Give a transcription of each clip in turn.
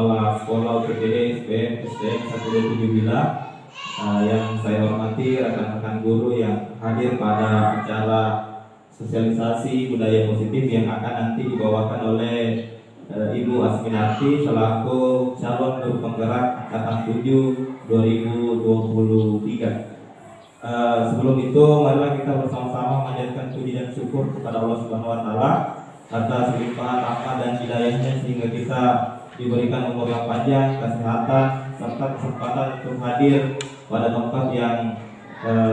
Kepala Sekolah UPTD SDN 127 Bila, yang saya hormati rekan-rekan guru yang hadir pada acara sosialisasi budaya positif yang akan nanti dibawakan oleh Ibu Asminarti selaku calon guru penggerak angkatan 7 2023. Sebelum itu, marilah kita bersama-sama menjadikan puji dan syukur kepada Allah Subhanahu Wa Taala atas limpahan rahmat dan hidayahnya sehingga kita diberikan umur yang panjang, kesehatan, serta kesempatan untuk hadir pada tempat yang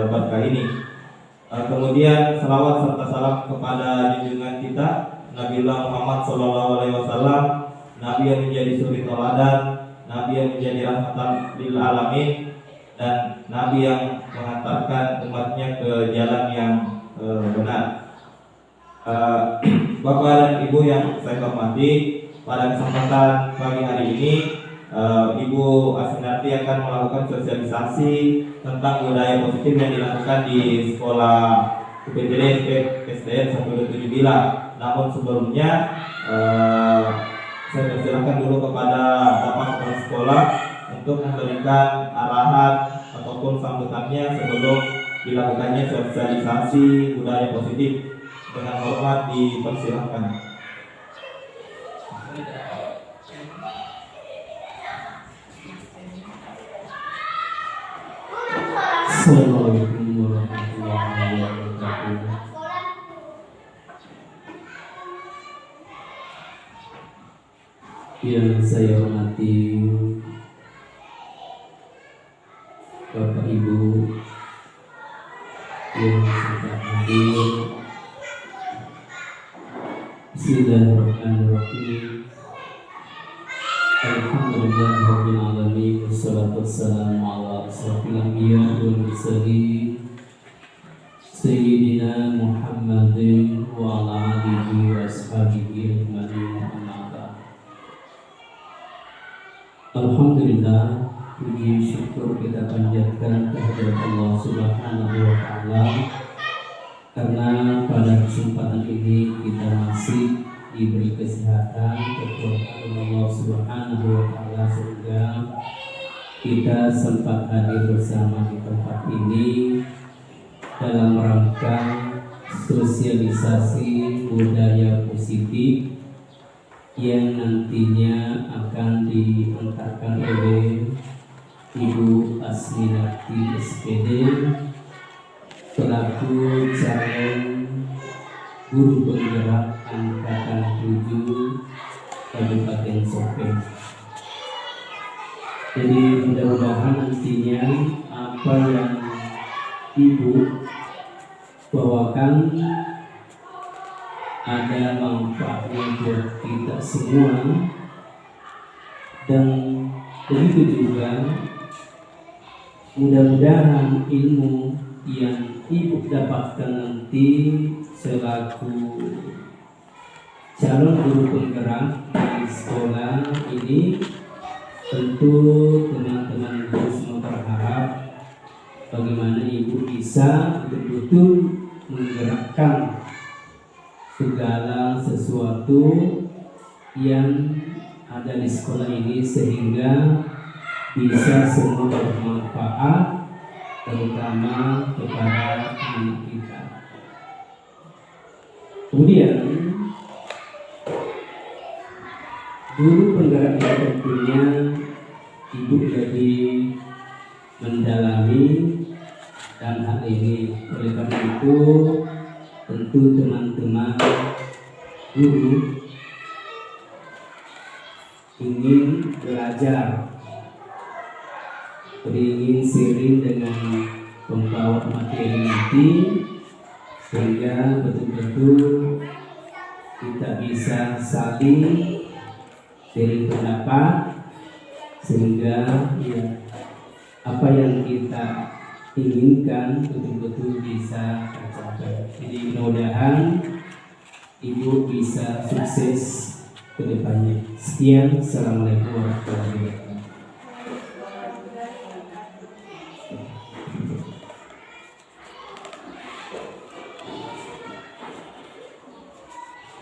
berkah ini. Kemudian selawat serta salam kepada junjungan kita Nabiullah Muhammad SAW, Nabi yang menjadi suri teladan, Nabi yang menjadi rahmatan lil alamin, dan Nabi yang mengantarkan umatnya ke jalan yang benar. Bapak dan Ibu yang saya hormati, pada kesempatan pagi hari ini Ibu Asminarti akan melakukan sosialisasi tentang budaya positif yang dilakukan di sekolah UPTD SDN 127 Bila. Namun sebelumnya saya persilakan dulu kepada Bapak Kepala Sekolah untuk memberikan arahan ataupun sambutannya sebelum dilakukannya sosialisasi budaya positif. Dengan hormat dipersilakan. Assalamualaikum warahmatullahi wabarakatuh. Yang saya hormati Bapak Ibu yang sudah hadir, Bismillahirrahmanirrahim. Alhamdulillahirabbil alamin, wassalatu wassalamu ala asyrofil anbiya'i wal mursalin sayyidina Muhammadin wa ala alihi wa ashabihi ajmain, amma ba'd. Alhamdulillah, puji syukur kita panjatkan kehadirat Allah Subhanahu wa taala karena pada kesempatan ini kita masih diberi kesehatan, kekuatan Allah Subhanahu wa taala sehingga kita sempat hadir bersama di tempat ini dalam rangka sosialisasi budaya positif yang nantinya akan diantarkan oleh Ibu Asminarti SPD selaku calon guru penggerak angkatan 7 Kabupaten Sopeng. Jadi mudah-mudahan nantinya apa yang Ibu bawakan ada manfaatnya buat kita semua, dan begitu juga mudah-mudahan ilmu yang Ibu dapatkan nanti selaku calon guru penggerak di sekolah ini, tentu teman-teman guru semua berharap bagaimana Ibu bisa betul-betul menggerakkan segala sesuatu yang ada di sekolah ini sehingga bisa semua bermanfaat, terutama kepada anak kita. Kemudian guru penggerak yang tentunya Ibu jadi mendalami dan hal ini. Oleh karena itu tentu teman-teman guru ingin belajar, ingin sering dengan pembawa materi nanti sehingga betul-betul kita bisa saling sharing pendapat sehingga ya, apa yang kita inginkan betul-betul bisa tercapai. Jadi mudah-mudahan Ibu bisa sukses ke depannya. Sekian, Assalamualaikum warahmatullahi wabarakatuh.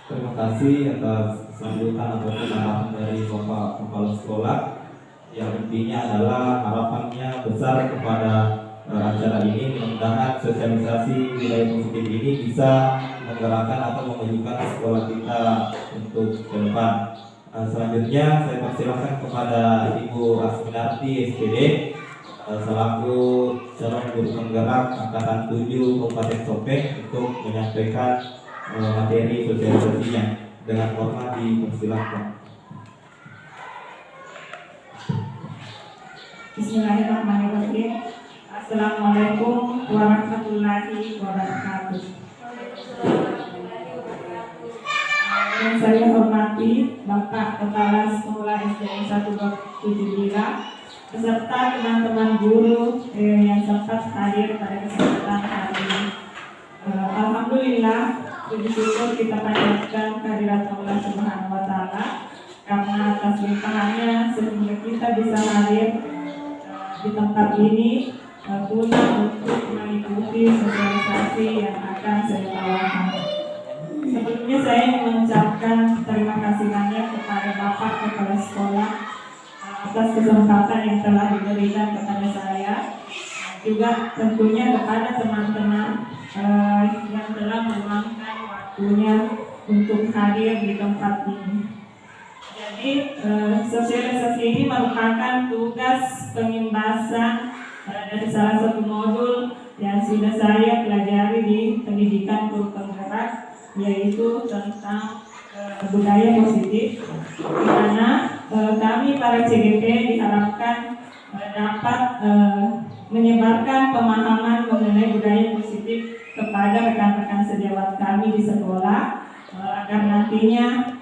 Terima kasih atas sambutan atau arahan dari Bapak Kepala Sekolah sekolah. Yang intinya adalah harapannya besar kepada acara ini, mudah-mudahan sosialisasi nilai positif ini bisa menggerakkan atau memajukan sekolah kita untuk ke depan. Selanjutnya saya persilahkan kepada Ibu Asminarti SPD selaku calon guru penggerak angkatan 7 Kabupaten Sopeng untuk menyampaikan materi sosialisasinya. Dengan hormat dipersilahkan. Bismillahirrahmanirrahim. Assalamualaikum warahmatullahi wabarakatuh. Yang saya hormati Bapak Kepala Sekolah SDN 1 Bila beserta teman-teman guru yang sempat hadir pada kesempatan hari ini. Alhamdulillah, puji syukur kita panjatkan kehadirat Allah Subhanahu wa Ta'ala karena atas limpahannya sehingga kita bisa hadir di tempat ini guna untuk mengikuti sosialisasi yang akan saya bawakan. Sebelumnya saya ingin mengucapkan terima kasih banyak kepada Bapak Kepala Sekolah atas kesempatan yang telah diberikan kepada saya, juga tentunya kepada teman-teman yang telah meluangkan waktunya untuk hadir di tempat ini. Jadi sosialisasi ini merupakan tugas pengimbasan dari salah satu modul yang sudah saya pelajari di pendidikan guru penggerak, yaitu tentang budaya positif, di mana kami para CGP diharapkan dapat menyebarkan pemahaman mengenai budaya positif kepada rekan-rekan sejawat kami di sekolah, agar nantinya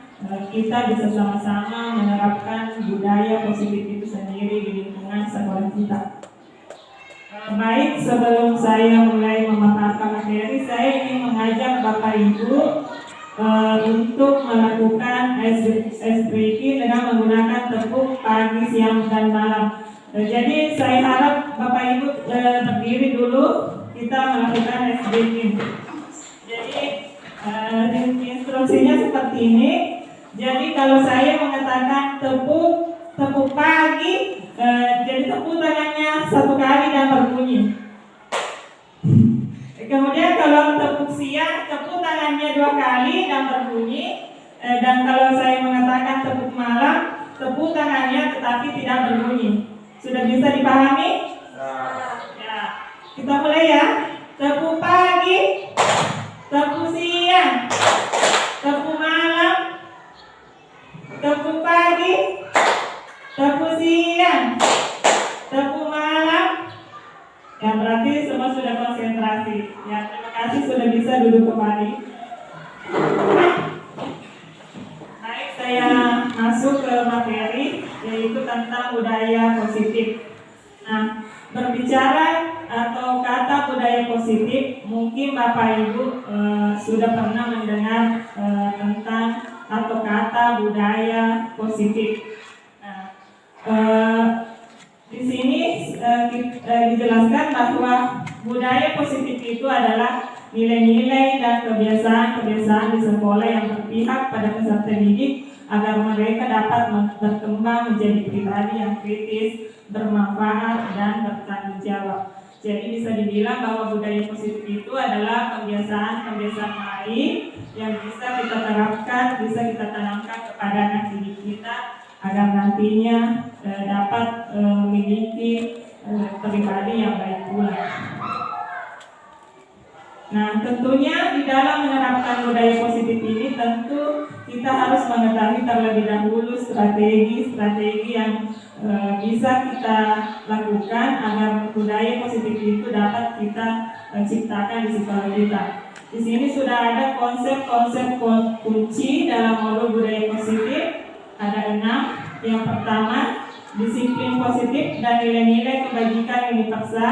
kita bisa sama-sama menerapkan budaya positif itu sendiri di lingkungan sekolah kita. Baik, sebelum saya mulai memaparkan materi, saya ingin mengajak Bapak Ibu untuk melakukan ice breaking dengan menggunakan tepuk pagi, siang, dan malam. Jadi saya harap Bapak Ibu berdiri dulu, kita melakukan ice breaking. Jadi instruksinya seperti ini. Jadi kalau saya mengatakan tepuk pagi, jadi tepuk tangannya satu kali dan berbunyi. Kemudian kalau tepuk siang, tepuk tangannya 2 kali dan berbunyi. Dan kalau saya mengatakan tepuk malam, tepuk tangannya tetapi tidak berbunyi. Sudah bisa dipahami? Ya, kita mulai ya. Tepuk pagi, tepuk siang, tepuk malam, tepuk pagi, tepuk siang, tepuk malam. Ya, berarti semua sudah konsentrasi. Ya, terima kasih sudah bisa duduk kembali. Baik, saya masuk ke materi, yaitu tentang budaya positif. Nah, berbicara atau kata budaya positif, mungkin Bapak Ibu sudah pernah mendengar tentang atau kata budaya positif. Nah, di sini dijelaskan bahwa budaya positif itu adalah nilai-nilai dan kebiasaan-kebiasaan di sekolah yang berpihak pada peserta didik agar mereka dapat berkembang menjadi pribadi yang kritis, bermanfaat, dan bertanggung jawab. Jadi bisa dibilang bahwa budaya positif itu adalah kebiasaan-kebiasaan baik yang bisa kita terapkan, bisa kita tanamkan kepada anak didik kita agar nantinya dapat memiliki pribadi yang baik pula. Nah, tentunya di dalam menerapkan budaya positif ini tentu kita harus mengetahui terlebih dahulu strategi yang bisa kita lakukan agar budaya positif itu dapat kita ciptakan di sekolah kita. Di sini sudah ada konsep-konsep kunci dalam modul budaya positif. Ada 6. Yang pertama, disiplin positif dan nilai-nilai kebajikan yang dipaksa.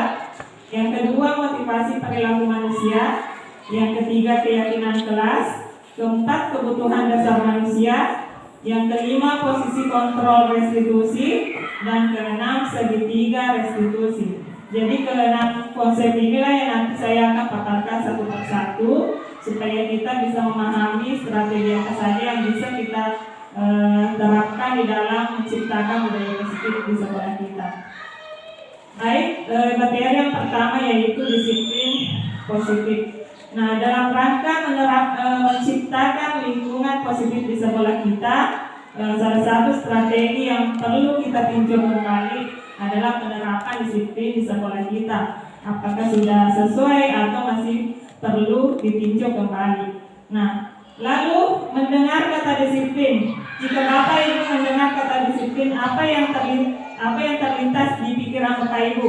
Yang kedua, motivasi perilaku manusia. Yang ketiga, keyakinan kelas. Keempat, kebutuhan dasar manusia. Yang kelima, posisi kontrol restitusi. Dan keenam, segitiga restitusi. Jadi keenam konsep inilah yang nanti saya akan paparkan satu persatu supaya kita bisa memahami strategi apa saja yang bisa kita terapkan di dalam menciptakan budaya positif di sekolah kita. Baik, materi yang pertama yaitu disiplin positif. Nah, dalam rangka menciptakan lingkungan positif di sekolah kita, salah satu strategi yang perlu kita tinjau kembali adalah penerapan disiplin di sekolah kita. Apakah sudah sesuai atau masih perlu ditinjau kembali. Nah, lalu mendengar kata disiplin. Jika Bapak Ibu mendengar kata disiplin, apa yang terlintas di pikiran Bapak Ibu?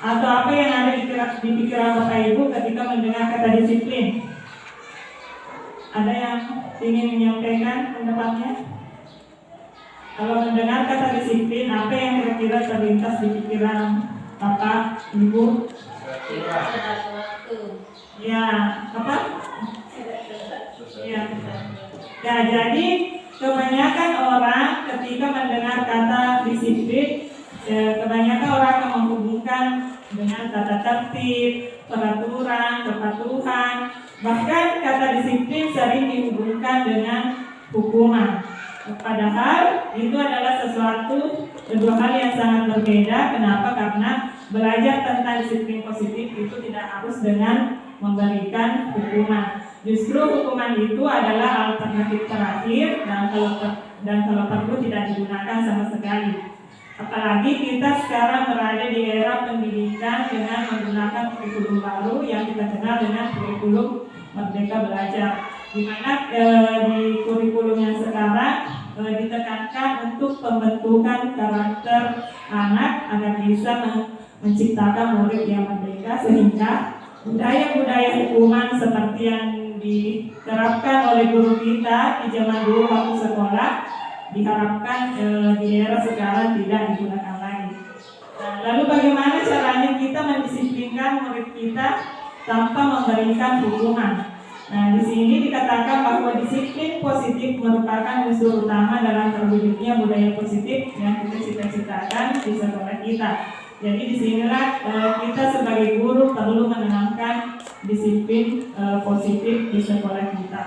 Atau apa yang ada di pikiran Bapak Ibu ketika mendengar kata disiplin? Ada yang ingin menyampaikan pendapatnya? Kalau mendengar kata disiplin, apa yang kira-kira terlintas di pikiran Bapak Ibu? Ya, apa? Ya, jadi kebanyakan orang ketika mendengar kata disiplin, kebanyakan orang akan menghubungkan dengan tata tertib, peraturan, kepatuhan. Bahkan kata disiplin sering dihubungkan dengan hukuman. Padahal itu adalah dua hal yang sangat berbeda. Kenapa? Karena belajar tentang disiplin positif itu tidak harus dengan memberikan hukuman. Justru hukuman itu adalah alternatif terakhir dan kalau perlu tidak digunakan sama sekali. Apalagi kita sekarang berada di era pendidikan dengan menggunakan kurikulum baru yang kita kenal dengan kurikulum Merdeka Belajar, di mana di kurikulum yang sekarang ditekankan untuk pembentukan karakter anak agar bisa menciptakan murid yang merdeka, sehingga budaya-budaya hukuman seperti yang diterapkan oleh guru kita di zaman dulu waktu sekolah diharapkan di era sekarang tidak digunakan lagi. Nah, lalu bagaimana caranya kita mendisiplinkan murid kita tanpa memberikan hukuman? Nah, di sini dikatakan bahwa disiplin positif merupakan unsur utama dalam terwujudnya budaya positif yang kita cita-citakan di sekolah kita. Jadi disinilah kita sebagai guru perlu menanamkan disiplin positif di sekolah kita.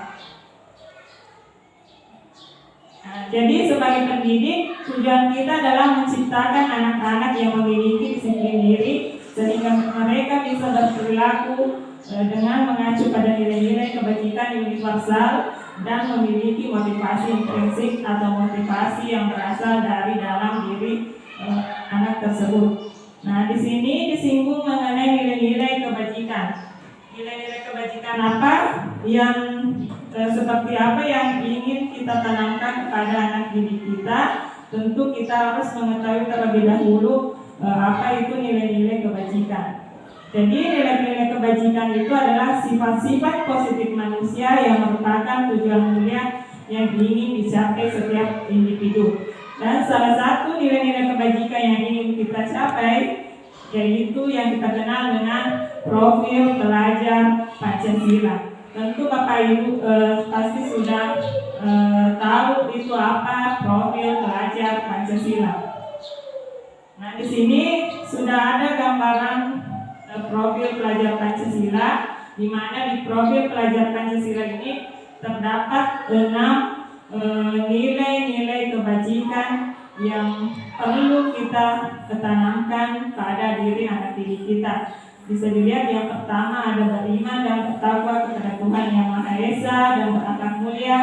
Nah, jadi sebagai pendidik, tujuan kita adalah menciptakan anak-anak yang memiliki disiplin diri sehingga mereka bisa berperilaku dengan mengacu pada nilai-nilai kebajikan universal dan memiliki motivasi intrinsik atau motivasi yang berasal dari dalam diri anak tersebut. Nah, di sini disinggung mengenai nilai-nilai kebajikan. Nilai-nilai kebajikan apa yang seperti apa yang ingin kita tanamkan kepada anak didik kita? Tentu kita harus mengetahui terlebih dahulu apa itu nilai-nilai kebajikan. Jadi nilai-nilai kebajikan itu adalah sifat-sifat positif manusia yang merupakan tujuan mulia yang ingin dicapai setiap individu. Dan salah satu nilai-nilai kebajikan yang ingin kita capai yaitu yang kita kenal dengan profil pelajar Pancasila. Tentu Bapak Ibu pasti sudah tahu itu apa profil pelajar Pancasila. Nah, di sini sudah ada gambaran profil pelajar Pancasila, di mana di profil pelajar Pancasila ini terdapat 6 nilai-nilai kebajikan yang perlu kita tanamkan pada diri anak didik kita. Bisa dilihat yang pertama ada beriman dan bertakwa kepada Tuhan Yang Maha Esa dan berakhlak mulia,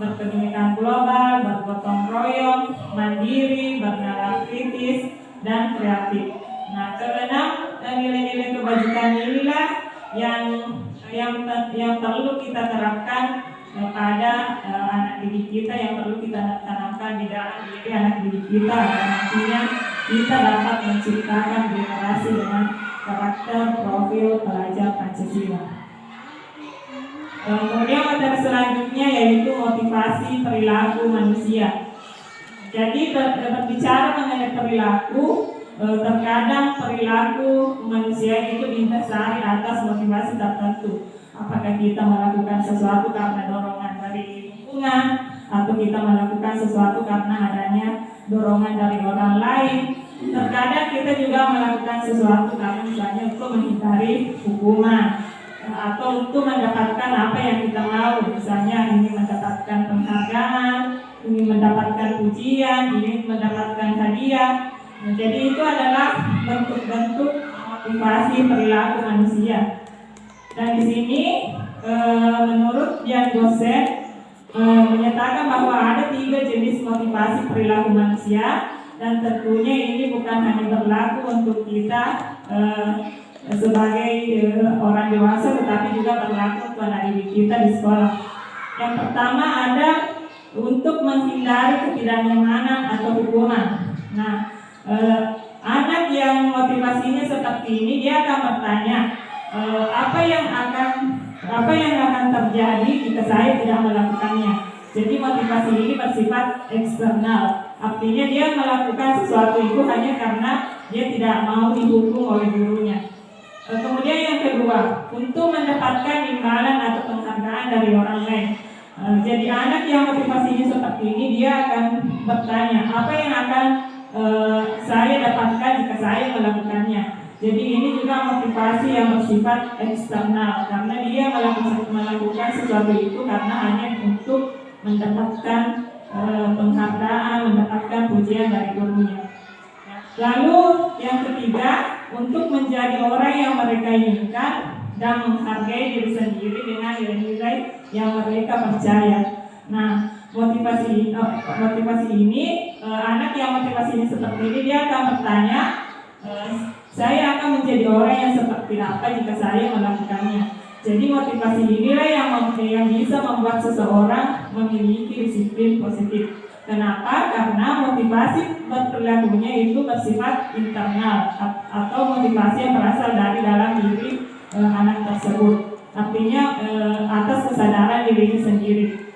berkebinekaan global, bergotong royong, mandiri, bernalar kritis, dan kreatif. Nah, keenam nilai-nilai kebajikan inilah yang perlu kita terapkan pada anak didik kita, yang perlu kita tanamkan di dalam diri anak didik kita agar nantinya kita dapat menciptakan generasi dengan karakter profil pelajar Pancasila. Kemudian materi selanjutnya yaitu motivasi perilaku manusia. Jadi berbicara mengenai perilaku, terkadang perilaku manusia itu didasari atas motivasi tertentu. Apakah kita melakukan sesuatu karena dorongan dari lingkungan, atau kita melakukan sesuatu karena adanya dorongan dari orang lain. Terkadang kita juga melakukan sesuatu karena misalnya untuk menghindari hukuman, atau untuk mendapatkan apa yang kita mau. Misalnya ingin mendapatkan penghargaan, ingin mendapatkan pujian, ingin mendapatkan hadiah. Nah, jadi itu adalah bentuk-bentuk motivasi perilaku manusia. Dan di sini menurut Jan Gosen menyatakan bahwa ada 3 jenis motivasi perilaku manusia, dan tentunya ini bukan hanya berlaku untuk kita sebagai orang dewasa, tetapi juga berlaku untuk anak didik kita di sekolah. Yang pertama ada untuk menghindari ketidaknyamanan atau hukuman. Nah, anak yang motivasinya seperti ini, dia akan bertanya, apa yang akan terjadi jika saya tidak melakukannya. Jadi motivasi ini bersifat eksternal, artinya dia melakukan sesuatu itu hanya karena dia tidak mau dihukum oleh gurunya. Kemudian yang kedua, untuk mendapatkan imbalan atau penghargaan dari orang lain. Jadi anak yang motivasinya seperti ini, dia akan bertanya, apa yang akan saya dapatkan jika saya melakukannya. Jadi ini juga motivasi yang bersifat eksternal, karena dia melakukan sesuatu itu karena hanya untuk mendapatkan penghargaan, mendapatkan pujian dari gurunya. Lalu yang ketiga, untuk menjadi orang yang mereka inginkan dan menghargai diri sendiri dengan nilai-nilai yang mereka percaya. Nah, motivasi ini, anak yang motivasinya seperti ini, dia akan bertanya, saya akan menjadi orang yang seperti apa jika saya melakukannya. Jadi motivasi inilah yang bisa membuat seseorang memiliki disiplin positif. Kenapa? Karena motivasi berperilakunya itu bersifat internal atau motivasi yang berasal dari dalam diri anak tersebut. Artinya atas kesadaran dirinya sendiri.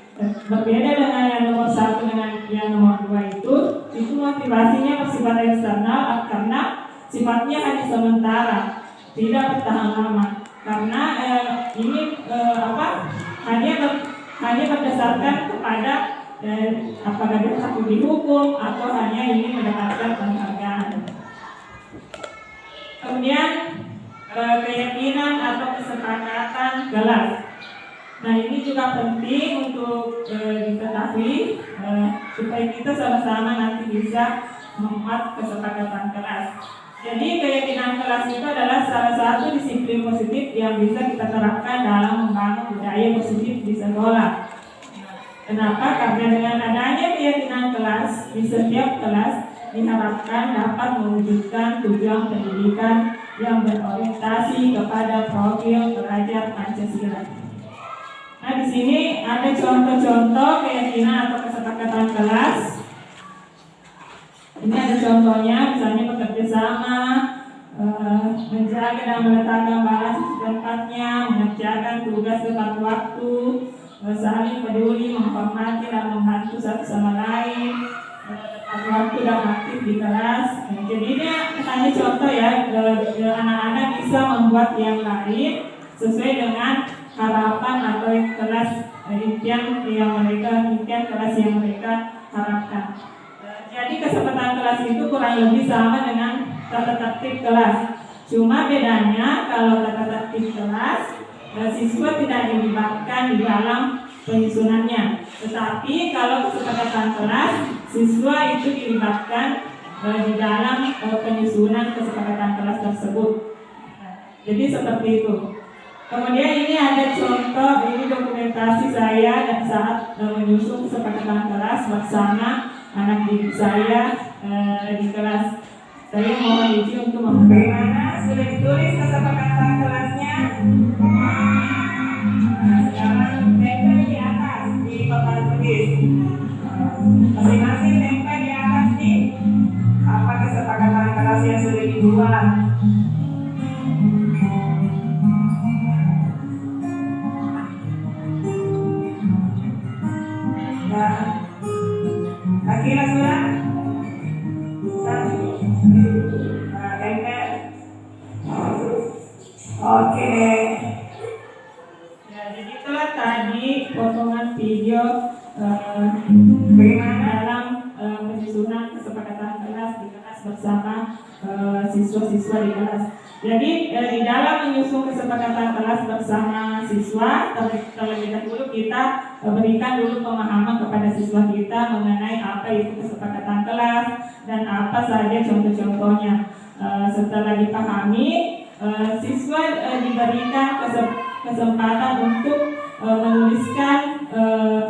Berbeda dengan yang nomor 1 dengan yang nomor 2 itu motivasinya bersifat eksternal karena sifatnya hanya sementara, tidak bertahan lama. Karena ini hanya berdasarkan kepada apakah dia takut dihukum atau hanya ingin mendapatkan penghargaan. Kemudian keyakinan atau kesepakatan kelas. Nah, ini juga penting untuk diketahui supaya kita sama-sama nanti bisa membuat kesepakatan kelas. Jadi keyakinan kelas itu adalah salah satu disiplin positif yang bisa kita terapkan dalam membangun budaya positif di sekolah. Kenapa? Karena dengan adanya keyakinan kelas di setiap kelas diharapkan dapat mewujudkan tujuan pendidikan yang berorientasi kepada profil pelajar Pancasila. Nah, di sini ada contoh-contoh keyakinan atau kesepakatan kelas. Ini ada contohnya, misalnya bekerja sama, menjaga dan meletakkan barang secepatnya, mengerjakan tugas tepat waktu, saling peduli, menghormati dan membantu satu sama lain, tepat waktu dan aktif di kelas. Jadi ini hanya contoh ya, anak-anak bisa membuat yang lain sesuai dengan harapan atau kelas impian kelas yang mereka harapkan. Jadi kesempatan kelas itu kurang lebih sama dengan tata tertib kelas. Cuma bedanya kalau tata tertib kelas, siswa tidak dilibatkan di dalam penyusunannya. Tetapi kalau kesepakatan kelas, siswa itu dilibatkan di dalam penyusunan kesepakatan kelas tersebut. Jadi seperti itu. Kemudian ini ada contoh, ini dokumentasi saya dan saat menyusun kesepakatan kelas bersama anak didik saya di kelas. Saya mohon izin untuk bagaimana sudah ditulis kesepakatan kelasnya. Sekarang tempel di atas di papan tulis. Masing-masing tempel di atas nih apa kesepakatan kelas yang sudah dibuat. Akhirnya sudah. Oke. Ya, jadi itulah tadi potongan video bagaimana dalam penyusunan kesepakatan kelas di kelas bersama siswa-siswa di kelas. Jadi di dalam menyusun kesepakatan kelas bersama siswa, terlebih dahulu kita berikan dulu pemahaman kepada siswa kita mengenai apa itu kesepakatan kelas dan apa saja contoh-contohnya. Setelah dipahami, siswa diberikan kesempatan untuk menuliskan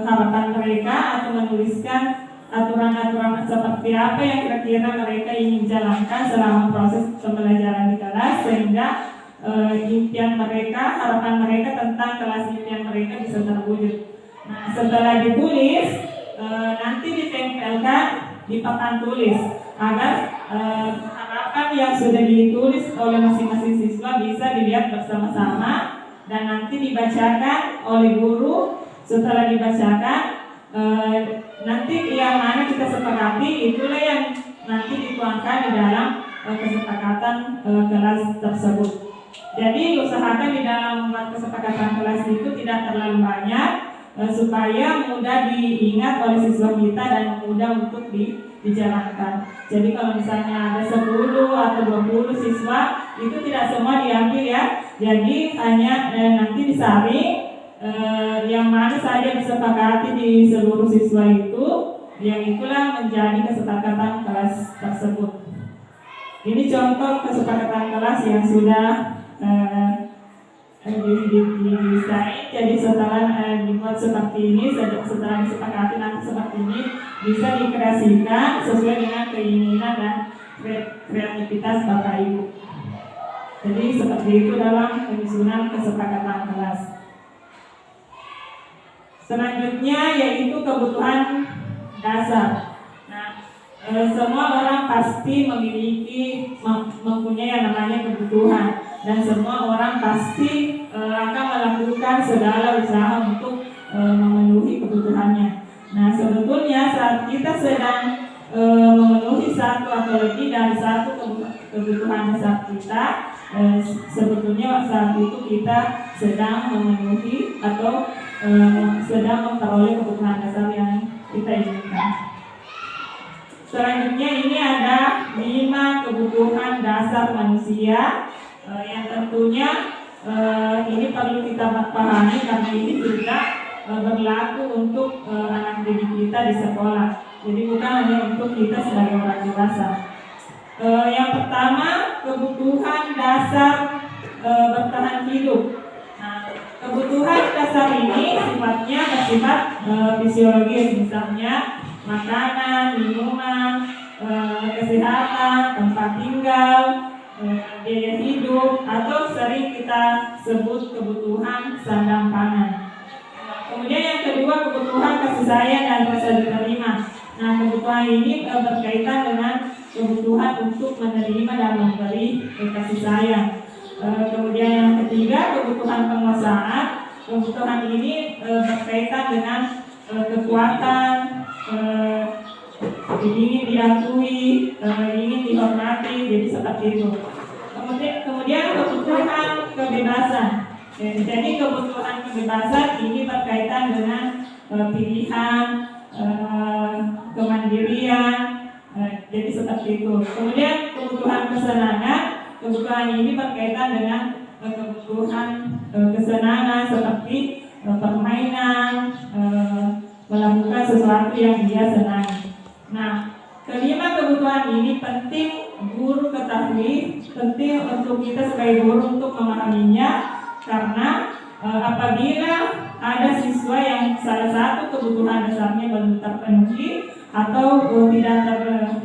harapan mereka atau menuliskan aturan-aturan seperti apa yang kira-kira mereka ingin jalankan selama proses pembelajaran di kelas, sehingga impian mereka, harapan mereka tentang kelas impian mereka bisa terwujud. Nah, setelah ditulis, nanti ditempelkan di papan tulis agar harapan yang sudah ditulis oleh masing-masing siswa bisa dilihat bersama-sama dan nanti dibacakan oleh guru. Setelah dibacakan, nanti yang mana kita sepakati itulah yang nanti dituangkan di dalam kesepakatan kelas tersebut. Jadi usahakan di dalam membuat kesepakatan kelas itu tidak terlalu banyak supaya mudah diingat oleh siswa kita dan mudah untuk dijalankan. Jadi kalau misalnya ada 10 atau 20 siswa itu tidak semua diambil ya. Jadi hanya nanti disaring yang mana saja disepakati di seluruh siswa itu, yang itulah menjadi kesepakatan kelas tersebut. Ini contoh kesepakatan kelas yang sudah didesain. Jadi setelah dibuat seperti ini, setelah disepakati nanti seperti ini, bisa dikreasikan sesuai dengan keinginan dan kreativitas Bapak Ibu. Jadi seperti itu dalam penyusunan kesepakatan kelas. Selanjutnya yaitu kebutuhan dasar. Nah, semua orang pasti mempunyai yang namanya kebutuhan, dan semua orang pasti akan melakukan segala usaha untuk memenuhi kebutuhannya. Nah, sebetulnya saat kita sedang memenuhi satu atau lebih dari satu kebutuhan dasar kita, sebetulnya saat itu kita sedang memenuhi atau sedang memperoleh kebutuhan dasar yang kita inginkan. Selanjutnya ini ada 5 kebutuhan dasar manusia yang tentunya ini perlu kita pahami karena ini juga berlaku untuk anak didik kita di sekolah. Jadi bukan hanya untuk kita sebagai orang dewasa. Yang pertama, kebutuhan dasar bertahan hidup. Nah, kebutuhan dasar ini sifatnya bersifat fisiologis, misalnya makanan, minuman, kesehatan, tempat tinggal, biaya hidup, atau sering kita sebut kebutuhan sandang pangan. Kemudian yang kedua, kebutuhan kasih sayang dan rasa diterima. Nah, kebutuhan ini berkaitan dengan kebutuhan untuk menerima dan memberi kasih sayang. Kemudian yang ketiga, kebutuhan penguasaan. Kebutuhan ini berkaitan dengan kekuatan, ingin diakui, ingin dihormati, jadi seperti itu. Kemudian kebutuhan kebebasan. Jadi kebutuhan kebebasan ini berkaitan dengan pilihan, kemandirian, jadi seperti itu. Kemudian kebutuhan kesenangan. Kebutuhan ini berkaitan dengan kebutuhan kesenangan seperti permainan, melakukan sesuatu yang dia senangi. Nah, kelima kebutuhan ini penting guru ketahui, penting untuk kita sebagai guru untuk memahaminya, karena apabila ada siswa yang salah satu kebutuhan dasarnya belum terpenuhi atau tidak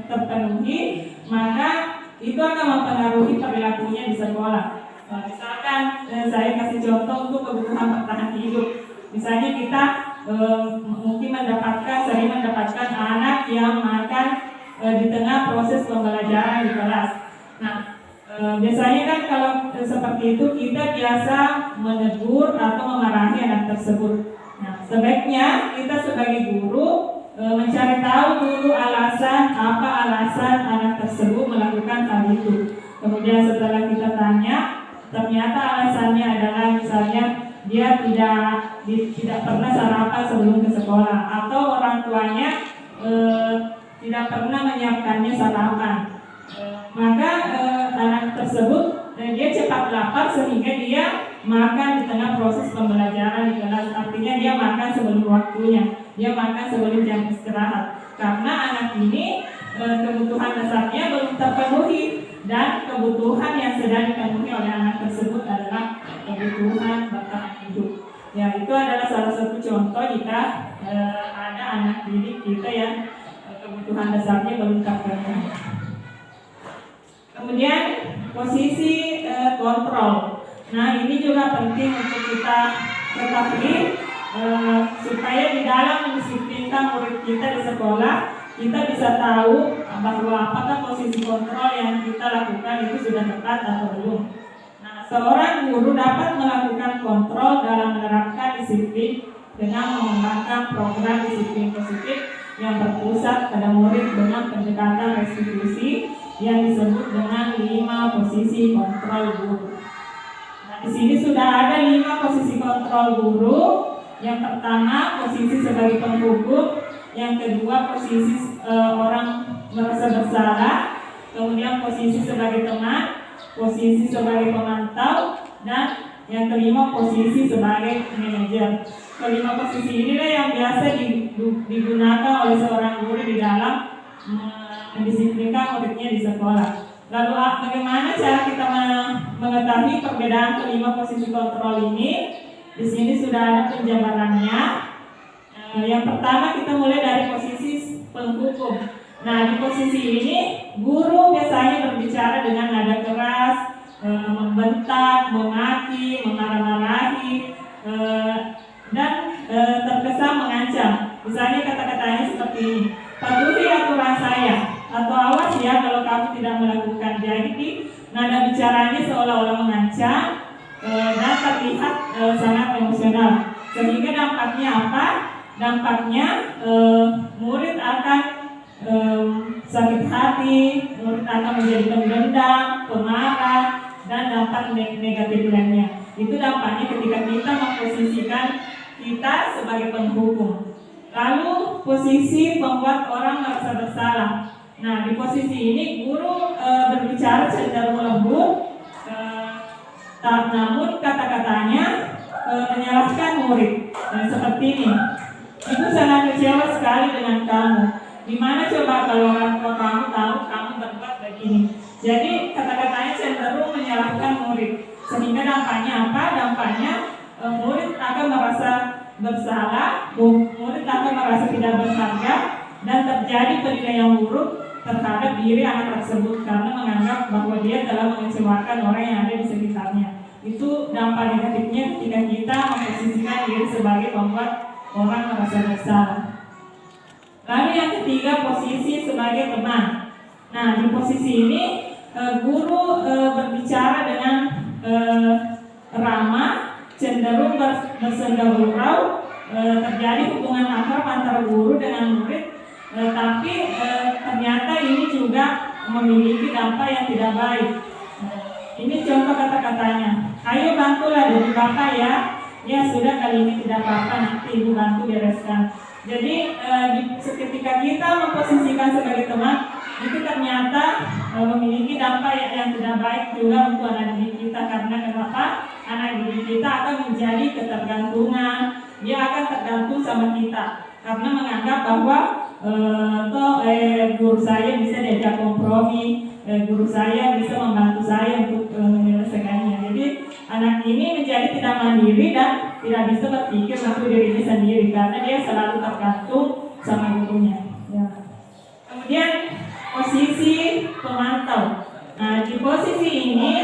terpenuhi, maka itu akan mempengaruhi perilakunya di sekolah. Misalkan saya kasih contoh untuk kebutuhan bertahan hidup. Misalnya kita mungkin sering mendapatkan anak yang makan di tengah proses pembelajaran di kelas. Nah, biasanya kan kalau seperti itu kita biasa menegur atau memarahi anak tersebut. Nah, sebaiknya kita sebagai guru mencari tahu dulu alasan anak tersebut melakukan hal itu. Kemudian setelah kita tanya, ternyata alasannya adalah misalnya dia tidak pernah sarapan sebelum ke sekolah, atau orang tuanya tidak pernah menyiapkannya sarapan. Maka anak tersebut dia cepat lapar sehingga dia makan di tengah proses pembelajaran di kelas. Artinya dia makan sebelum waktunya, dia makan sebelum jam istirahat. Karena anak ini kebutuhan dasarnya belum terpenuhi, dan kebutuhan yang sedang dipenuhi oleh anak tersebut adalah kebutuhan bertahan hidup. Ya, itu adalah salah satu contoh jika ada anak didik kita yang kebutuhan dasarnya belum terpenuhi. Kemudian posisi kontrol. Nah, ini juga penting untuk kita ketahui supaya di dalam mendisiplinkan murid kita di sekolah, kita bisa tahu bahwa apakah posisi kontrol yang kita lakukan itu sudah tepat atau belum. Nah, seorang guru dapat melakukan kontrol dalam menerapkan disiplin dengan mengembangkan program disiplin positif yang berpusat pada murid dengan pendekatan restitusi yang disebut dengan 5 posisi kontrol guru. Nah, di sini sudah ada 5 posisi kontrol guru. Yang pertama, posisi sebagai penghukum. Yang kedua, posisi orang merasa bersalah. Kemudian posisi sebagai teman, posisi sebagai pemantau, dan yang kelima, posisi sebagai manajer. Kelima posisi inilah yang biasa digunakan oleh seorang guru di dalam mendisiplinkan muridnya di sekolah. Lalu bagaimana cara kita mengetahui perbedaan kelima posisi kontrol ini? Di sini sudah ada penjabarannya. Yang pertama kita mulai dari posisi penghukum. Nah, di posisi ini guru biasanya berbicara dengan nada keras, membentak, memaki, memarah-marahi, dan terkesan mengancam. Misalnya kata-katanya seperti ini: patuhi aturan saya, atau awas ya kalau kamu tidak melakukan. Jadi nada bicaranya seolah-olah mengancam dan terlihat sangat emosional. Sehingga dampaknya apa? Dampaknya murid akan sakit hati, murid akan menjadi pendendam, pemarah, dan dampak negatif lainnya. Itu dampaknya ketika kita memposisikan kita sebagai penghukum. Lalu posisi membuat orang merasa bersalah. Nah, di posisi ini guru berbicara cenderung lembut, namun kata-katanya menyalahkan murid. Seperti ini: ibu sangat kecewa sekali dengan kamu. Gimana coba kalau orang tua kamu tahu kamu berbuat begini? Jadi kata-katanya cenderung menyalahkan murid. Sehingga dampaknya apa? Dampaknya murid akan merasa bersalah, murid akan merasa tidak berharga, dan terjadi penilaian buruk terhadap diri anak tersebut karena menganggap bahwa dia telah mengecewakan orang yang ada di sekitarnya. Itu dampak negatifnya ketika kita memposisikan diri sebagai pembuat orang merasa bersalah. Lalu yang ketiga, posisi sebagai teman. Nah, di posisi ini guru berbicara dengan ramah, cenderung bersenda gurau, terjadi hubungan akrab antara guru dengan murid, tapi ternyata ini juga memiliki dampak yang tidak baik. Ini contoh kata-katanya: ayo bantulah dari bapak ya. Ya sudah, kali ini tidak apa-apa, nanti ibu bantu bereskan. Jadi ketika kita memposisikan sebagai teman, itu ternyata memiliki dampak yang tidak baik juga untuk anak didik kita. Karena kenapa? Anak didik kita akan menjadi ketergantungan. Dia akan tergantung sama kita karena menganggap bahwa guru saya bisa diajak kompromi, guru saya bisa membantu saya untuk menyelesaikannya. Jadi anak ini menjadi tidak mandiri dan tidak bisa berpikir untuk dirinya sendiri karena dia selalu tergantung sama gurunya. Ya. Kemudian posisi pemantau. Nah, di posisi ini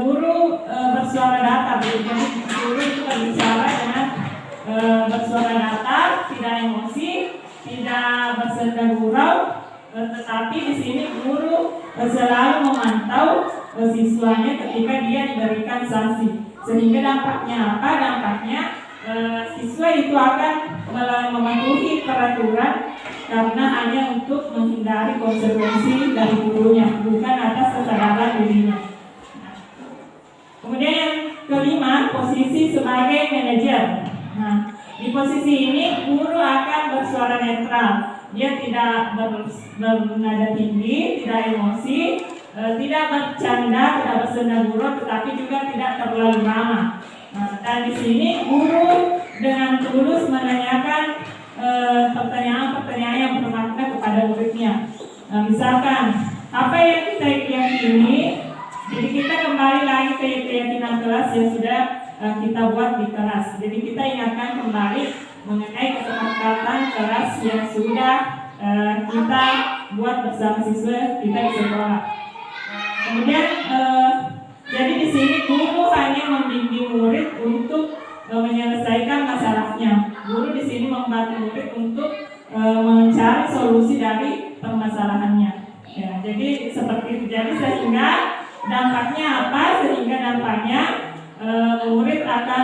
guru bersuara datar. Jadi guru itu berbicara dengan bersuara datar, tidak emosi, tidak bersenda gurau, tetapi di sini guru selalu memantau siswanya ketika dia diberikan sanksi. Sehingga dampaknya apa? Dampaknya siswa itu akan mematuhi peraturan karena hanya untuk menghindari konsekuensi dari gurunya, bukan atas kesadaran dirinya. Kemudian yang kelima, posisi sebagai manajer. Nah, di posisi ini guru akan bersuara netral. Dia tidak bernada tinggi, tidak emosi, tidak bercanda, tidak bersenda gurau, tetapi juga tidak terlalu ramah. Dan di sini guru dengan tulus menanyakan pertanyaan-pertanyaan yang bermakna kepada muridnya. Misalkan apa yang kita yakini, jadi kita kembali lagi ke keyakinan kelas yang sudah kita buat di kelas. Jadi kita ingatkan kembali mengenai kesepakatan kelas yang sudah kita buat bersama siswa kita di sekolah. Kemudian jadi di sini guru hanya membimbing murid untuk menyelesaikan masalahnya. Guru di sini membantu murid untuk mencari solusi dari permasalahannya. Ya, jadi seperti itu. Jadi sehingga dampaknya apa? Sehingga dampaknya murid akan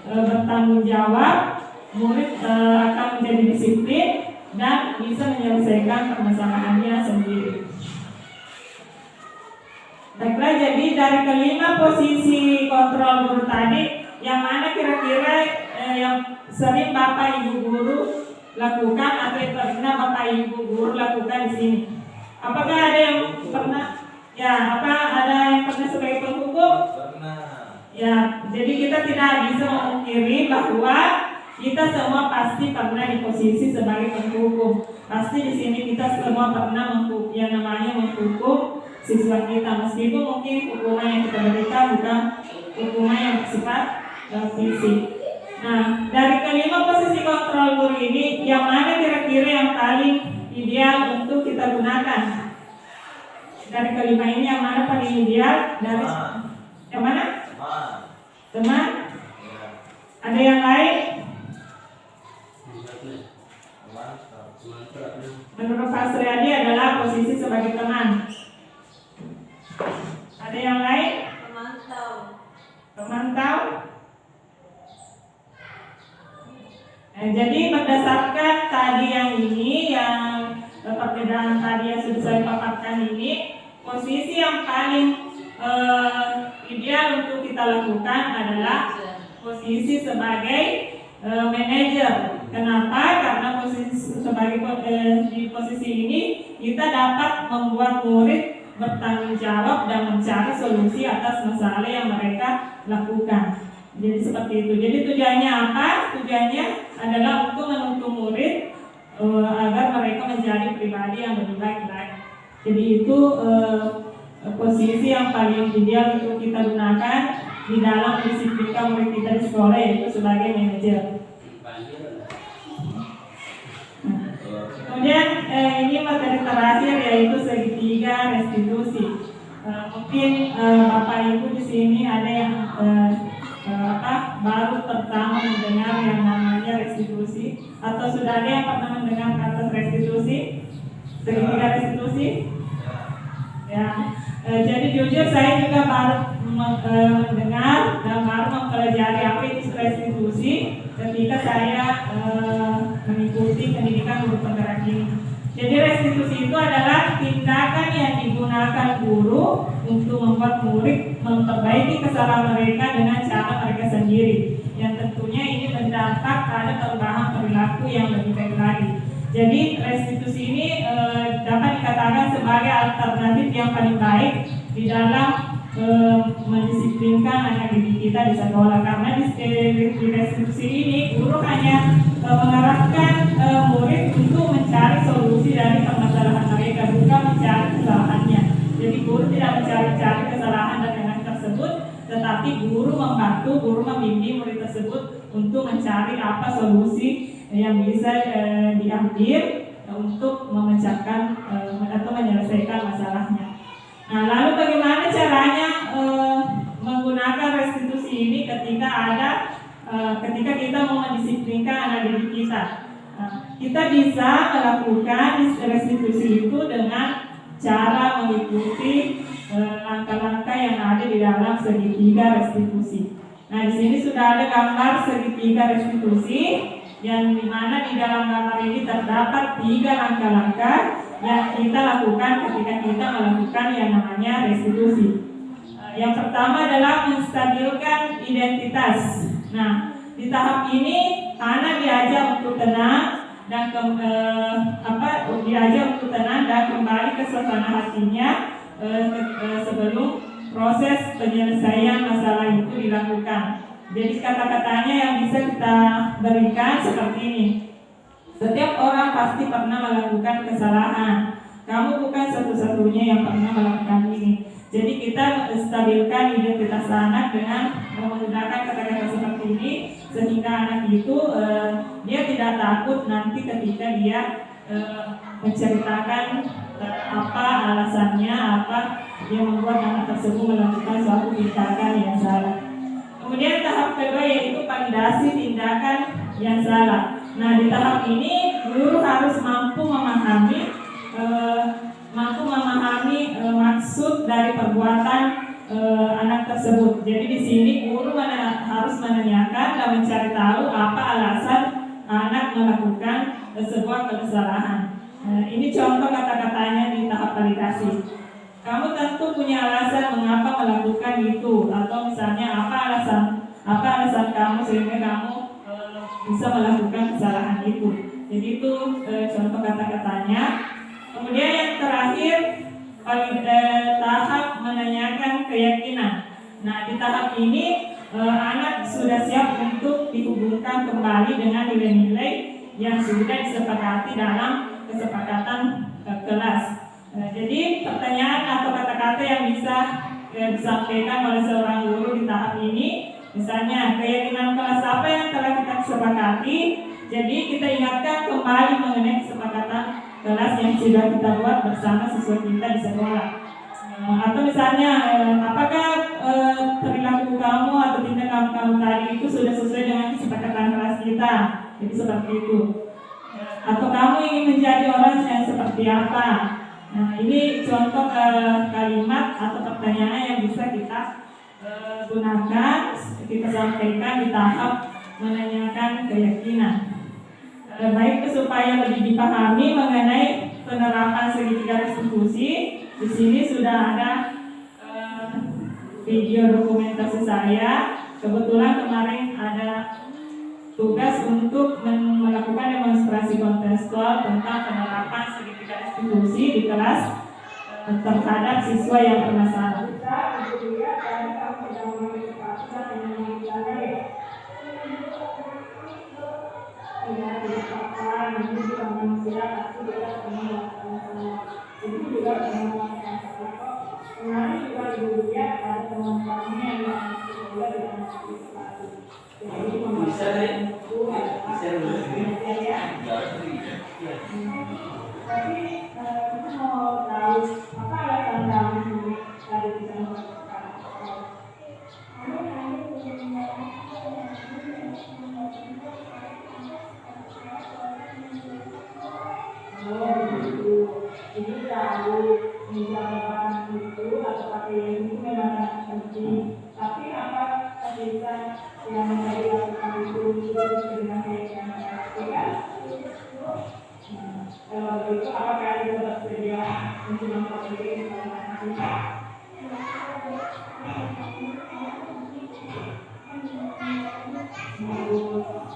bertanggung jawab, murid akan menjadi disiplin dan bisa menyelesaikan permasalahannya sendiri. Baiklah, jadi dari kelima posisi kontrol guru tadi, yang mana kira-kira yang sering Bapak Ibu guru lakukan atau yang pernah Bapak Ibu guru lakukan di sini? Apakah ada yang pernah? Ya, apa ada yang pernah sebagai penghukum? Pernah. Ya, jadi kita tidak bisa memungkiri bahwa kita semua pasti pernah di posisi sebagai penghukum. Pasti di sini kita semua pernah menghukum, yang namanya menghukum siswa kita, meskipun mungkin hukuman yang kita berikan bukan hukuman yang bersifat fisik. Nah, dari kelima posisi kontrol guru ini, yang mana kira-kira yang paling ideal untuk kita gunakan? Dari kelima ini yang mana paling ideal? Dari yang mana? Teman? Ada yang lain? Menurut Pak Suryadi adalah posisi sebagai teman. Ada yang lain? Pemantau. Jadi berdasarkan tadi yang ini, yang perbedaan tadi yang sudah saya paparkan ini, posisi yang paling ideal untuk kita lakukan adalah posisi sebagai manajer. Kenapa? Karena posisi sebagai di posisi ini kita dapat membuat murid bertanggung jawab dan mencari solusi atas masalah yang mereka lakukan. Jadi seperti itu. Jadi tujuannya apa? Tujuannya adalah untuk menuntun murid agar mereka menjadi pribadi yang lebih baik lagi. Jadi itu posisi yang paling ideal untuk kita gunakan di dalam mendisiplinkan murid kita di sekolah, yaitu sebagai manajer. Kemudian ini materi terakhir yaitu segitiga restitusi. Mungkin Bapak Ibu di sini ada yang baru pertama mendengar yang namanya restitusi, atau sudah ada yang pernah mendengar kata restitusi? Segitiga restitusi? Ya. Jadi jujur saya juga baru mendengar dan baru mempelajari apa itu restitusi ketika saya mengikuti pendidikan guru penggerak ini. Jadi restitusi itu adalah tindakan yang digunakan guru untuk membuat murid memperbaiki kesalahan mereka dengan cara mereka sendiri, yang tentunya ini berdampak pada perubahan perilaku yang lebih baik lagi. Jadi restitusi ini dapat dikatakan sebagai alternatif yang paling baik di dalam mendisiplinkan anak didik kita di sekolah, karena di restitusi ini guru hanya mengarahkan murid untuk mencari solusi dari permasalahan mereka, bukan mencari kesalahannya. Jadi guru tidak mencari-cari kesalahan dari anak tersebut, tetapi guru membantu, guru membimbing murid tersebut untuk mencari apa solusi yang bisa diambil untuk memecahkan atau menyelesaikan masalahnya. Nah, lalu bagaimana caranya menggunakan restitusi ini ketika kita mau mendisiplinkan anak didik kita? Kita bisa melakukan restitusi itu dengan cara mengikuti langkah-langkah yang ada di dalam segitiga restitusi. Nah, di sini sudah ada gambar segitiga restitusi, yang dimana di dalam gambar ini terdapat 3 langkah-langkah yang kita lakukan ketika kita melakukan yang namanya restitusi. Yang pertama adalah menstabilkan identitas. Nah, di tahap ini anak diajak untuk tenang dan diajak untuk tenang dan kembali ke suasana hatinya sebelum proses penyelesaian masalah itu dilakukan. Jadi kata-katanya yang bisa kita berikan seperti ini. Setiap orang pasti pernah melakukan kesalahan. Kamu bukan satu-satunya yang pernah melakukan ini. Jadi kita stabilkan identitas anak dengan menggunakan kata-kata seperti ini, sehingga anak itu dia tidak takut nanti ketika dia menceritakan apa alasannya, apa yang membuat anak tersebut melakukan suatu tindakan yang salah. Kemudian tahap kedua yaitu validasi tindakan yang salah. Nah, di tahap ini guru harus mampu memahami maksud dari perbuatan anak tersebut. Jadi di sini guru harus menanyakan dan mencari tahu apa alasan anak melakukan sebuah kesalahan. Ini contoh kata-katanya di tahap validasi. Kamu tentu punya alasan mengapa melakukan itu, atau misalnya apa alasan kamu sehingga kamu bisa melakukan kesalahan itu. Jadi itu contoh kata-katanya. Kemudian yang terakhir tahap menanyakan keyakinan. Nah, di tahap ini anak sudah siap untuk dihubungkan kembali dengan nilai-nilai yang sudah disepakati dalam kesepakatan kelas. Jadi pertanyaan atau kata-kata yang bisa disampaikan oleh seorang guru di tahap ini, misalnya keyakinan kelas apa yang telah kita sepakati. Jadi kita ingatkan kembali mengenai kesepakatan kelas yang sudah kita buat bersama siswa kita di sekolah. Atau misalnya apakah perilaku kamu atau tindakan kamu tadi itu sudah sesuai dengan kesepakatan kelas kita. Jadi seperti itu. Atau kamu ingin menjadi orang yang seperti apa. Nah, ini contoh kalimat atau pertanyaan yang bisa kita gunakan, kita sampaikan di tahap menanyakan keyakinan. Baik, supaya lebih dipahami mengenai penerapan segitiga restitusi, di sini sudah ada video dokumentasi saya. Kebetulan kemarin ada tugas untuk melakukan demonstrasi kontekstual tentang penerapan segitiga restitusi di kelas terhadap siswa yang bermasalah. Jadi tahu menjalankan itu atau pakai itu memang penting. Tapi apa kesulitan yang menjadi lakukan itu dengan keyakinan kan? Kalau itu apakah ada bersedia untuk mempelajari informasi?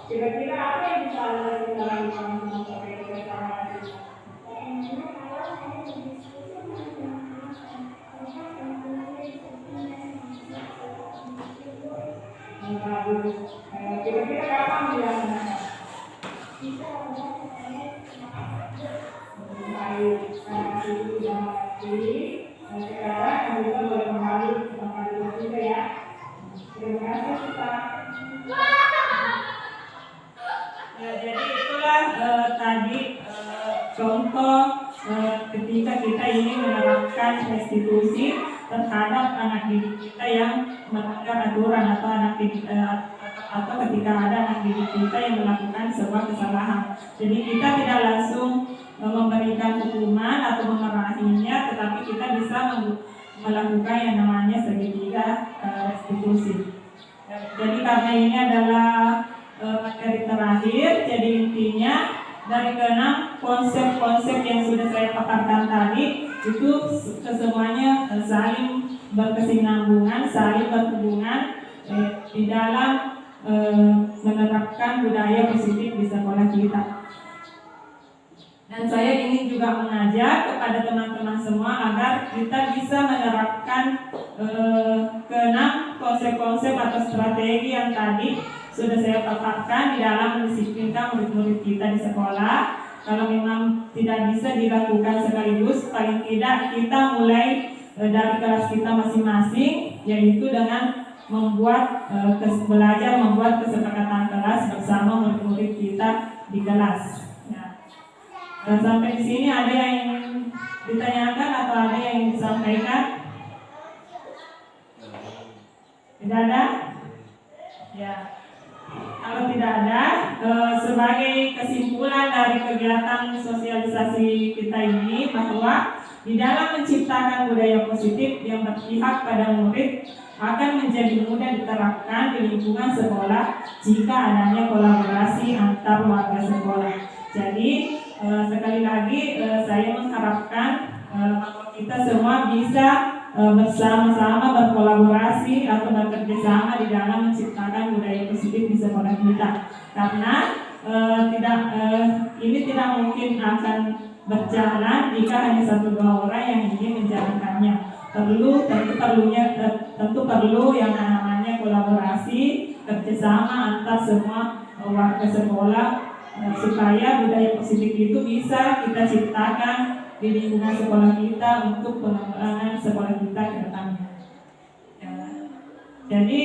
Kira-kira apa yang bisa kita lakukan untuk mempelajari informasi? Kira-kira kapan dia sekarang kita boleh mengalir juga ya. Terima kasih kita. Ya, jadi itulah tadi contoh ketika kita ingin menerapkan restitusi terhadap anak didik kita yang melanggar aturan atau atau ketika ada anak didik kita yang melakukan sebuah kesalahan. Jadi kita tidak langsung memberikan hukuman atau memarahinya, tetapi kita bisa melakukan yang namanya segitiga restitusi. Jadi karena ini adalah materi terakhir, jadi intinya dari keenam konsep-konsep yang sudah saya paparkan tadi itu kesemuanya saling berkesinambungan, saling berhubungan di dalam menerapkan budaya positif di sekolah kita. Dan saya ingin juga mengajak kepada teman-teman semua agar agar kita bisa menerapkan keenam konsep-konsep atau strategi yang tadi sudah saya paparkan di dalam mendisiplinkan murid-murid kita di sekolah. Kalau memang tidak bisa dilakukan sekaligus, paling tidak kita mulai dari kelas kita masing-masing, yaitu dengan membuat membuat kesepakatan kelas bersama murid-murid kita di kelas. Ya. Sampai di sini ada yang ingin ditanyakan atau ada yang ingin disampaikan? Tidak ada? Ya. Kalau tidak ada, sebagai kesimpulan dari kegiatan sosialisasi kita ini, bahwa di dalam menciptakan budaya positif yang berpihak pada murid akan menjadi mudah diterapkan di lingkungan sekolah jika adanya kolaborasi antar warga sekolah. Jadi sekali lagi saya mengharapkan bahwa kita semua bisa bersama-sama berkolaborasi atau bekerjasama di dalam menciptakan budaya positif di sekolah kita. Karena ini tidak mungkin akan berjalan jika hanya satu dua orang yang ingin menjalankannya. Tentu perlu yang namanya kolaborasi, kerjasama antar semua warga sekolah supaya budaya positif itu bisa kita ciptakan di lingkungan sekolah kita untuk pengembangan sekolah kita ke depannya. Ya. Jadi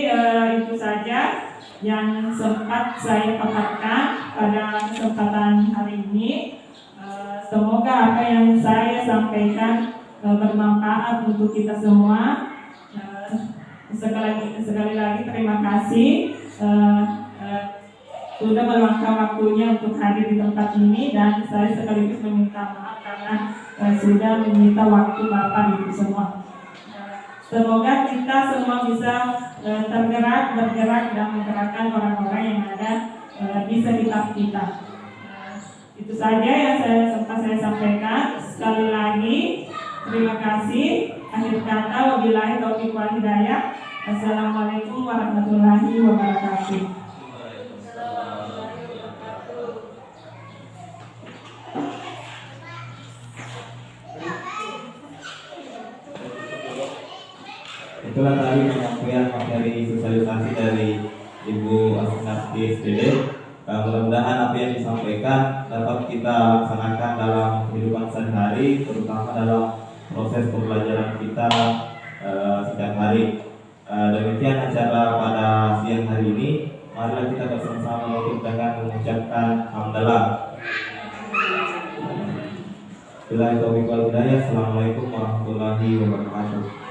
itu saja yang sempat saya paparkan pada kesempatan hari ini. Semoga apa yang saya sampaikan bermanfaat untuk kita semua. Sekali lagi terima kasih sudah meluangkan waktunya untuk hadir di tempat ini, dan saya sekaligus meminta maaf karena sudah menyita waktu Bapak Ibu semua. Semoga kita semua bisa bergerak dan menggerakkan orang-orang yang ada di sekitar kita. Itu saja yang sempat saya sampaikan. Sekali lagi terima kasih. Akhir kata, wabillahi taufiq wal hidayah. Assalamualaikum warahmatullahi wabarakatuh. Itulah tadi penyampaian materi sosialisasi dari Ibu Asistensi SDD. Mudah-mudahan apa yang disampaikan dapat kita laksanakan dalam kehidupan sehari-hari, terutama dalam proses pembelajaran kita setiap hari. Demikian acara pada siang hari ini. Marilah kita bersama-sama untuk dengan mengucapkan hamdalah. Billahi taufiq wal hidayah. Assalamualaikum warahmatullahi wabarakatuh.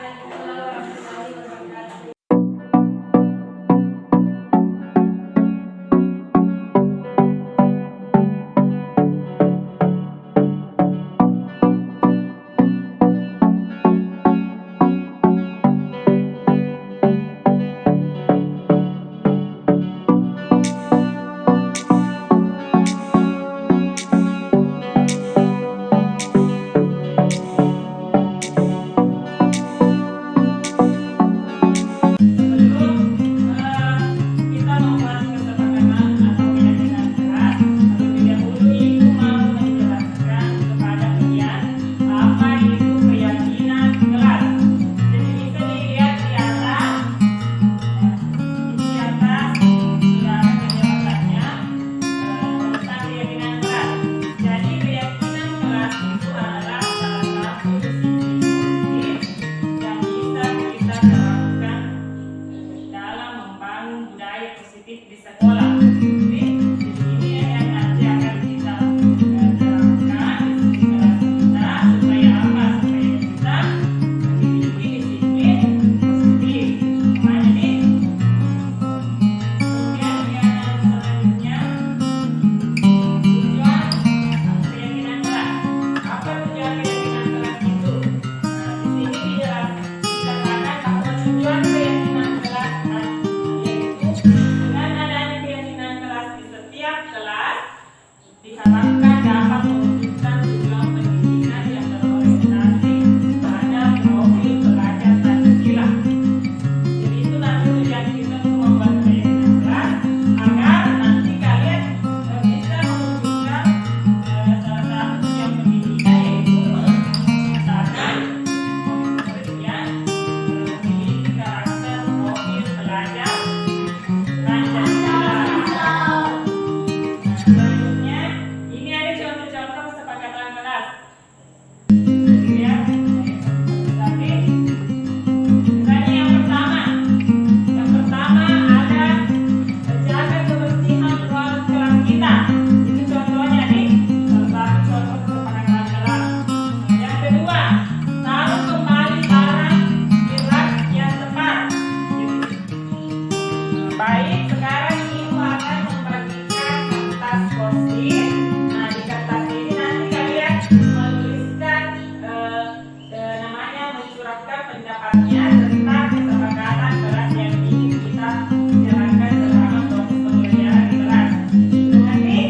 kelasnya serta kesepakatan kelas yang ingin kita jalankan selama proses pembelajaran di kelas. Nanti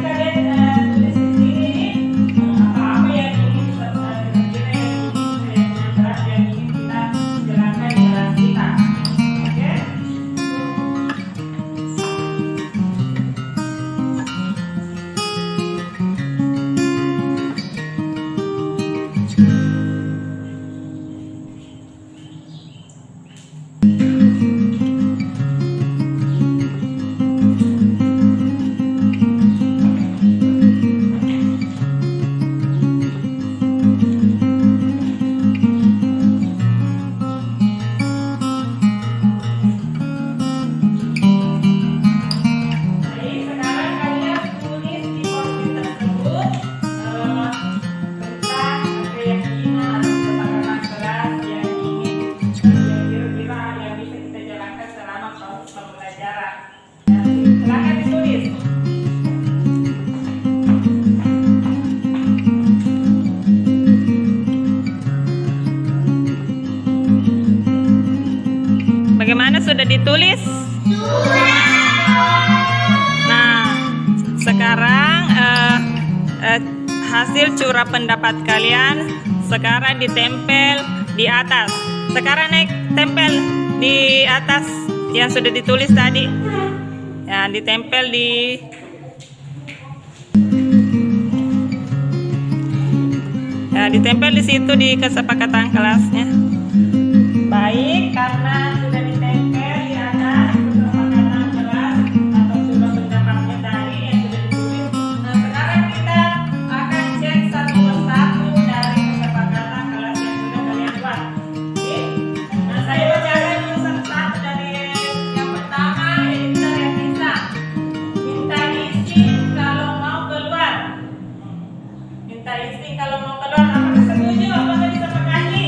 kalian tulis di sini apa-apa yang ingin kira-kira yang ingin kita jalankan di kelas kita. Oke? Baik, sekarang kalian tulis di post-it tersebut tentang keyakinan atau kesepakatan kelas yang ingin kira-kira yang bisa kita jalankan selama proses pembelajaran. Silakan ditulis. Bagaimana, sudah ditulis? Nah, sekarang hasil curah pendapat kalian sekarang ditempel di atas. Sekarang naik tempel di atas yang sudah ditulis tadi. Ya, ditempel di ditempel di situ di kesepakatan kelasnya. Baik, karena sudah ditempel di atas kesepakatan kelas atau sudah pendapatnya tadi yang sudah ditulis. Nah, sekarang kita akan cek satu persatu dari kesepakatan kelas yang sudah kalian buat. Oke? Nah, saya bacakan dulu satu-satu dari yang pertama, yaitu dari Risa. Minta izin kalau mau keluar. Minta izin kalau mau keluar. Apakah setuju? Apakah disepakati?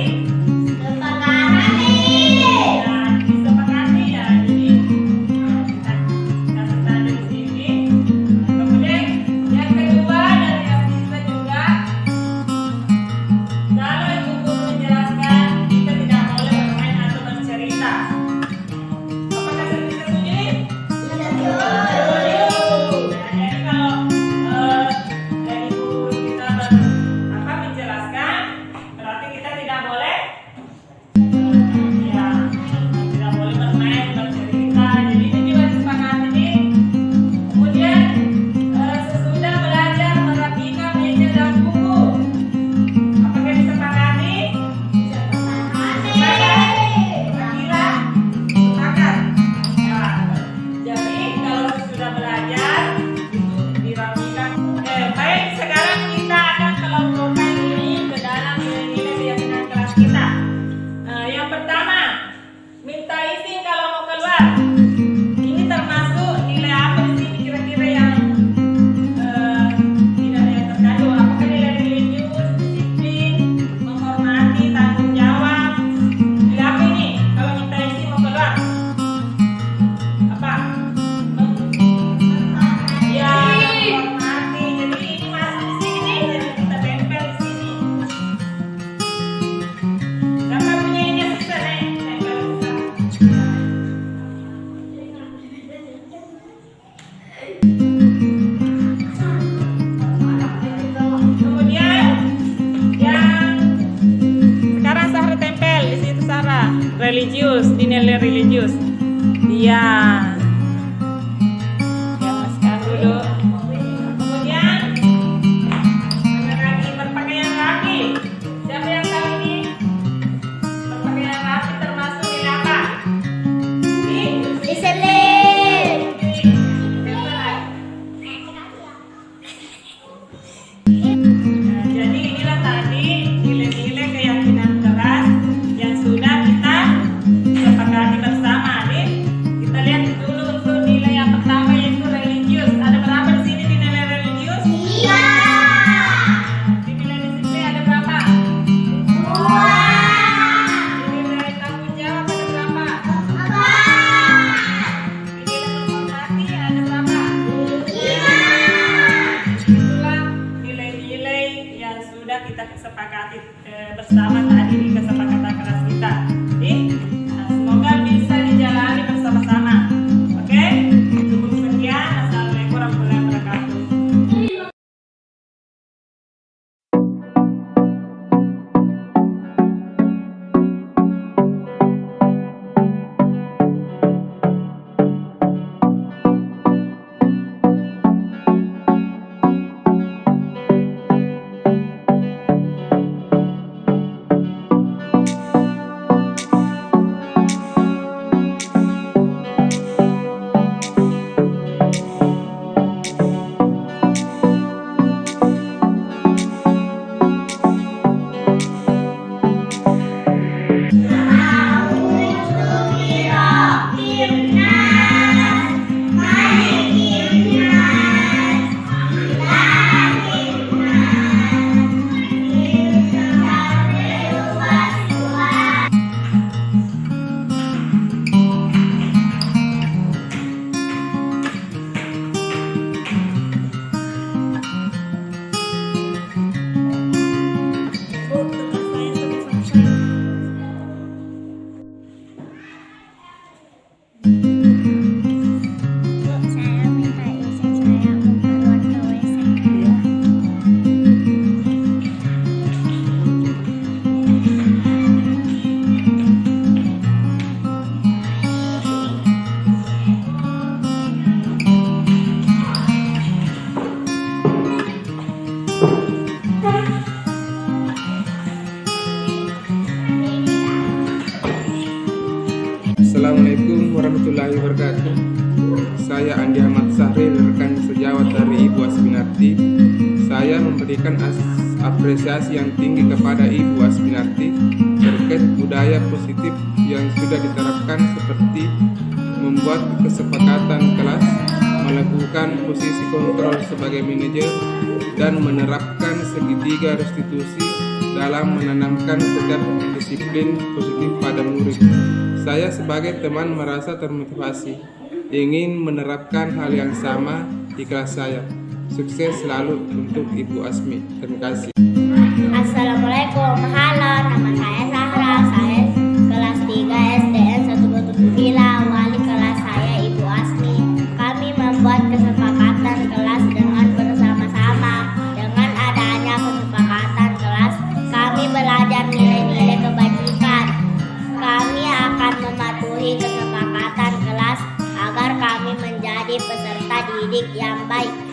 religius, dinilai religius. Dia masukkan dulu. Kemudian lagi berpakaian rapi. Siapa yang tahu ini? Berpakaian rapi termasuk nilai apa? Diselip. Jadi inilah tadi nilai-nilai keyakinan keras yang sudah kita sepakati bersama nih. Kita lihat itu bersama menghadiri kesepakatan kelas kita. Oke? Nah, semoga bisa dijalani bersama-sama. Oke? Cukup sekian. Assalamualaikum warahmatullahi wabarakatuh. Saya minta izin saya mau keluar ke WC. Assalamualaikum warahmatullahi wabarakatuh. Saya Andi Ahmad Sahril, rekan sejawat dari Ibu Asminarti. Saya memberikan apresiasi yang tinggi kepada Ibu Asminarti terkait budaya positif yang sudah diterapkan seperti membuat kesepakatan kelas, melakukan posisi kontrol sebagai manajer, dan menerapkan segitiga restitusi dalam menanamkan tetap disiplin positif pada murid. Saya sebagai teman merasa termotivasi, ingin menerapkan hal yang sama di kelas saya. Sukses selalu untuk Ibu Asmi. Terima kasih. Assalamualaikum, halo, nama saya Zahra, saya kelas 3 SDN 127 wali kelas saya Ibu Asmi. Kami membuat kesepakatan kelas dengan bersama-sama. Dengan adanya kesepakatan kelas, kami belajar nilai-nilai kebajikan. Kami akan mematuhi kesepakatan kelas agar kami menjadi peserta didik yang baik.